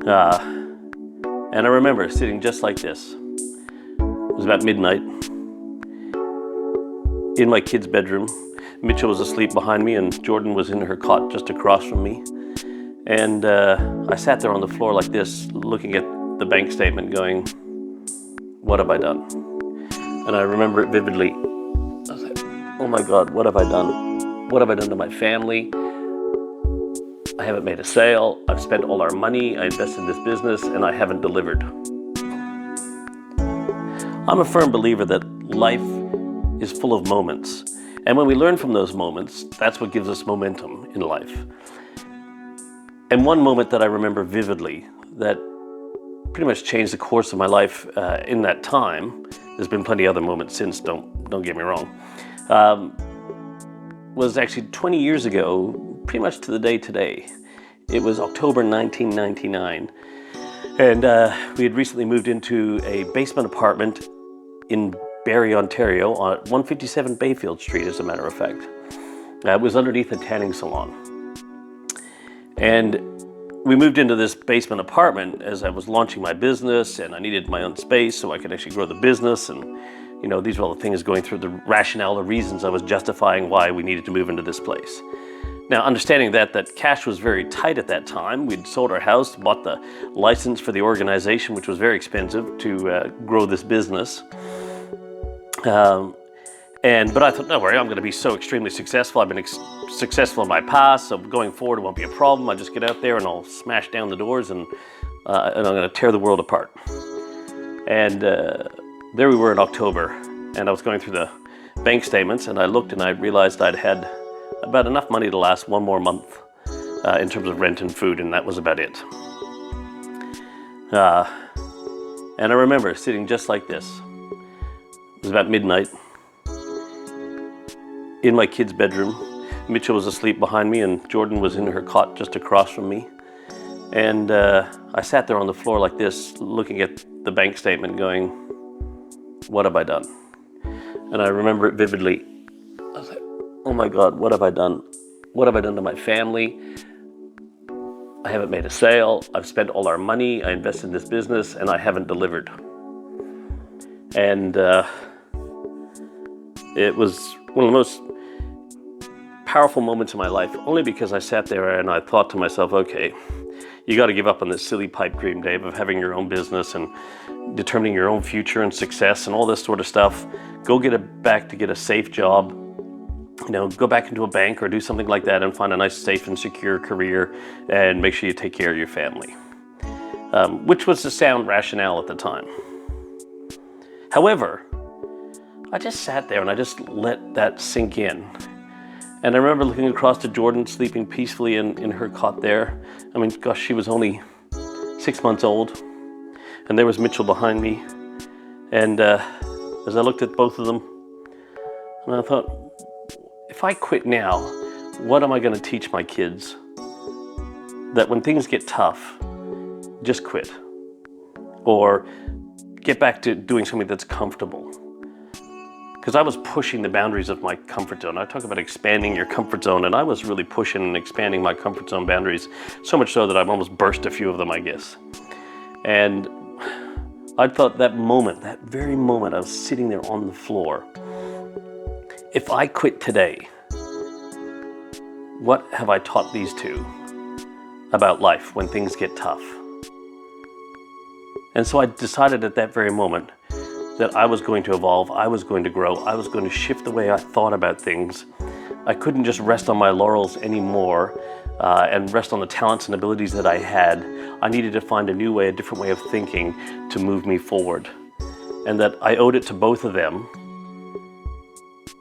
Uh, and I remember sitting just like this. It was about midnight in my kid's bedroom. Mitchell was asleep behind me and Jordan was in her cot just across from me. And I sat there on the floor like this, looking at the bank statement going, what have I done? And I remember it vividly. I was like, oh my God, what have I done? What have I done to my family? I haven't made a sale. I've spent all our money. I invested in this business and I haven't delivered. I'm a firm believer that life is full of moments. And when we learn from those moments, that's what gives us momentum in life. And one moment that I remember vividly that pretty much changed the course of my life in that time, there's been plenty of other moments since, don't get me wrong, was actually 20 years ago, pretty much to the day today. It was October 1999. And we had recently moved into a basement apartment in Barrie, Ontario, on 157 Bayfield Street, as a matter of fact. It was underneath a tanning salon. And we moved into this basement apartment as I was launching my business, and I needed my own space so I could actually grow the business. And, you know, these were all the things going through the rationale, the reasons I was justifying why we needed to move into this place. Now, understanding that cash was very tight at that time, we'd sold our house, bought the license for the organization, which was very expensive to grow this business. But I thought, no worry, I'm going to be so extremely successful. I've been successful in my past, so going forward it won't be a problem. I'll just get out there and I'll smash down the doors and I'm going to tear the world apart. And there we were in October, and I was going through the bank statements, and I looked and I realized I'd had about enough money to last one more month in terms of rent and food, and that was about it. And I remember sitting just like this. It was about midnight in my kid's bedroom. Mitchell was asleep behind me and Jordan was in her cot just across from me. And I sat there on the floor like this, looking at the bank statement going, what have I done? And I remember it vividly. I was like, oh my God, what have I done? What have I done to my family? I haven't made a sale. I've spent all our money. I invested in this business and I haven't delivered. And it was one of the most powerful moments in my life, only because I sat there and I thought to myself, okay, you got to give up on this silly pipe dream, Dave, of having your own business and determining your own future and success and all this sort of stuff. Go get a safe job, you know, go back into a bank or do something like that and find a nice, safe and secure career and make sure you take care of your family, which was the sound rationale at the time. However, I just sat there and I just let that sink in. And I remember looking across to Jordan sleeping peacefully in her cot there. I mean, gosh, she was only 6 months old. And there was Mitchell behind me. And as I looked at both of them, and I thought, if I quit now, what am I going to teach my kids? That when things get tough, just quit. Or get back to doing something that's comfortable. Because I was pushing the boundaries of my comfort zone. I talk about expanding your comfort zone, and I was really pushing and expanding my comfort zone boundaries, so much so that I've almost burst a few of them, I guess. And I thought that moment, that very moment, I was sitting there on the floor. If I quit today, what have I taught these two about life when things get tough? And so I decided at that very moment that I was going to evolve, I was going to grow, I was going to shift the way I thought about things. I couldn't just rest on my laurels anymore and rest on the talents and abilities that I had. I needed to find a new way, a different way of thinking to move me forward. And that I owed it to both of them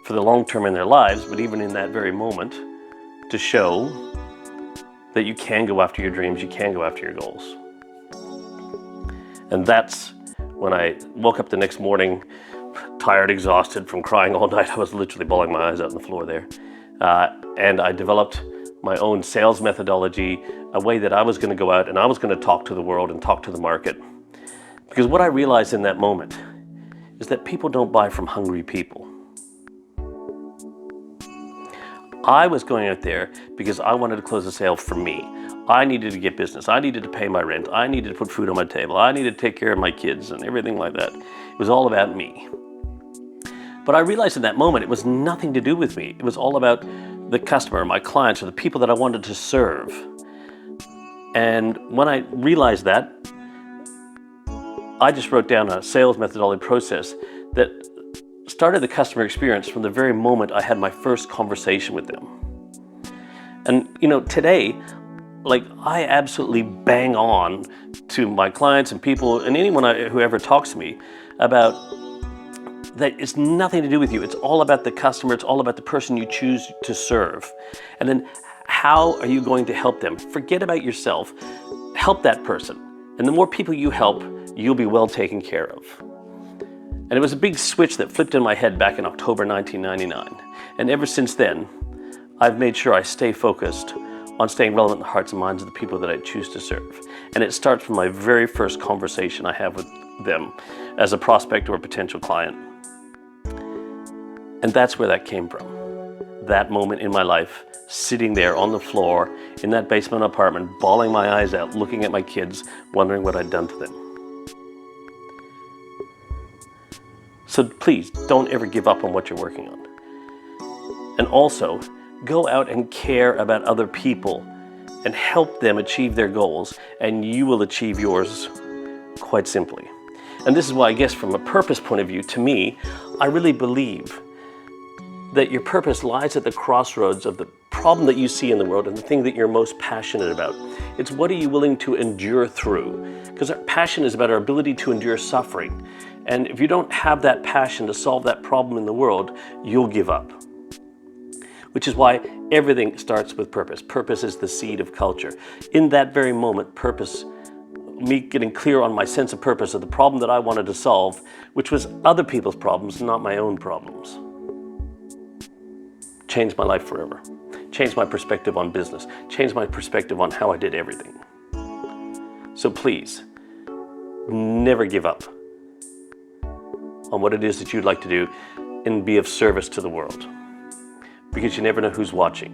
for the long term in their lives, but even in that very moment, to show that you can go after your dreams, you can go after your goals. And that's when I woke up the next morning, tired, exhausted from crying all night. I was literally bawling my eyes out on the floor there. And I developed my own sales methodology, a way that I was going to go out and I was going to talk to the world and talk to the market. Because what I realized in that moment is that people don't buy from hungry people. I was going out there because I wanted to close a sale for me. I needed to get business. I needed to pay my rent. I needed to put food on my table. I needed to take care of my kids and everything like that. It was all about me. But I realized in that moment it was nothing to do with me. It was all about the customer, my clients, or the people that I wanted to serve. And when I realized that, I just wrote down a sales methodology process that started the customer experience from the very moment I had my first conversation with them. And today, I absolutely bang on to my clients and people and anyone who ever talks to me about that it's nothing to do with you. It's all about the customer. It's all about the person you choose to serve. And then how are you going to help them? Forget about yourself. Help that person. And the more people you help, you'll be well taken care of. And it was a big switch that flipped in my head back in October 1999. And ever since then, I've made sure I stay focused on staying relevant in the hearts and minds of the people that I choose to serve. And it starts from my very first conversation I have with them as a prospect or a potential client. And that's where that came from. That moment in my life, sitting there on the floor in that basement apartment, bawling my eyes out, looking at my kids, wondering what I'd done to them. So please, don't ever give up on what you're working on. And also, go out and care about other people and help them achieve their goals, and you will achieve yours quite simply. And this is why, I guess, from a purpose point of view, to me, I really believe that your purpose lies at the crossroads of the problem that you see in the world and the thing that you're most passionate about. It's what are you willing to endure through? Because our passion is about our ability to endure suffering. And if you don't have that passion to solve that problem in the world, you'll give up. Which is why everything starts with purpose. Purpose is the seed of culture. In that very moment, purpose, me getting clear on my sense of purpose of the problem that I wanted to solve, which was other people's problems, not my own problems, changed my life forever. Changed my perspective on business. Changed my perspective on how I did everything. So please, never give up on what it is that you'd like to do and be of service to the world. Because you never know who's watching.